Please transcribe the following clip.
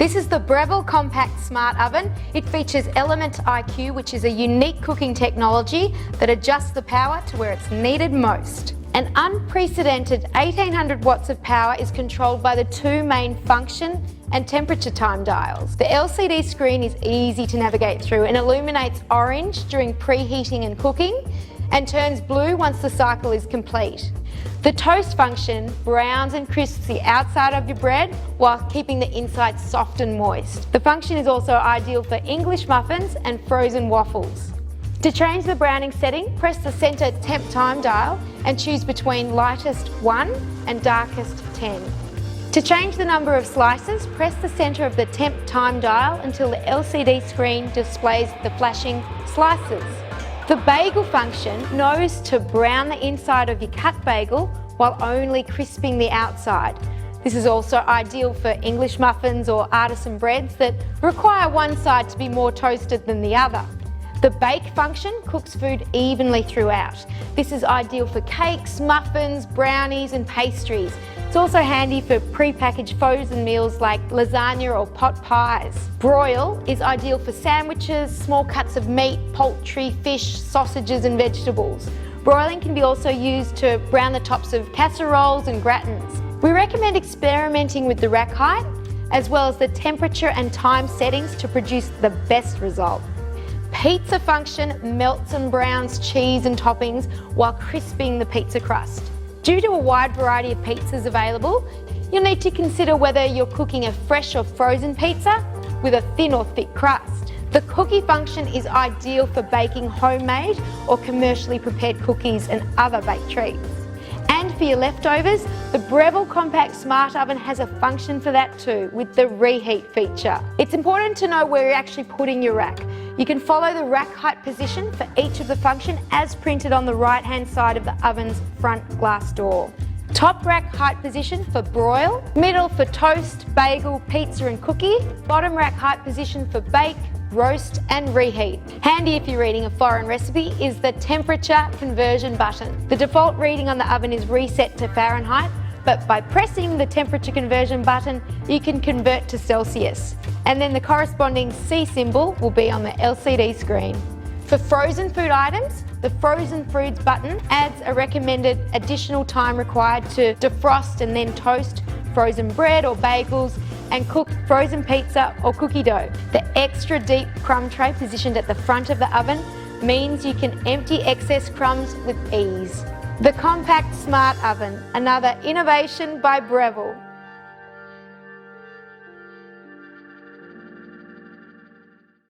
This is the Breville Compact Smart Oven. It features Element IQ, which is a unique cooking technology that adjusts the power to where it's needed most. An unprecedented 1800 watts of power is controlled by the two main function and temperature time dials. The LCD screen is easy to navigate through and illuminates orange during preheating and cooking and turns blue once the cycle is complete. The toast function browns and crisps the outside of your bread while keeping the inside soft and moist. The function is also ideal for English muffins and frozen waffles. To change the browning setting, press the centre temp time dial and choose between lightest 1 and darkest 10. To change the number of slices, press the centre of the temp time dial until the LCD screen displays the flashing slices. The bagel function knows to brown the inside of your cut bagel while only crisping the outside. This is also ideal for English muffins or artisan breads that require one side to be more toasted than the other. The bake function cooks food evenly throughout. This is ideal for cakes, muffins, brownies and pastries. It's also handy for pre-packaged frozen meals like lasagna or pot pies. Broil is ideal for sandwiches, small cuts of meat, poultry, fish, sausages and vegetables. Broiling can be also used to brown the tops of casseroles and gratins. We recommend experimenting with the rack height as well as the temperature and time settings to produce the best result. Pizza function melts and browns cheese and toppings while crisping the pizza crust. Due to a wide variety of pizzas available, you'll need to consider whether you're cooking a fresh or frozen pizza with a thin or thick crust. The cookie function is ideal for baking homemade or commercially prepared cookies and other baked treats. And for your leftovers, the Breville Compact Smart Oven has a function for that too, with the reheat feature. It's important to know where you're actually putting your rack. You can follow the rack height position for each of the function as printed on the right hand side of the oven's front glass door. Top rack height position for broil, middle for toast, bagel, pizza and cookie, bottom rack height position for bake, roast and reheat. Handy if you're reading a foreign recipe is the temperature conversion button. The default reading on the oven is reset to Fahrenheit, but by pressing the temperature conversion button, you can convert to Celsius. And then the corresponding C symbol will be on the LCD screen. For frozen food items, the Frozen Foods button adds a recommended additional time required to defrost and then toast frozen bread or bagels and cook frozen pizza or cookie dough. The extra deep crumb tray positioned at the front of the oven means you can empty excess crumbs with ease. The Compact Smart Oven, another innovation by Breville.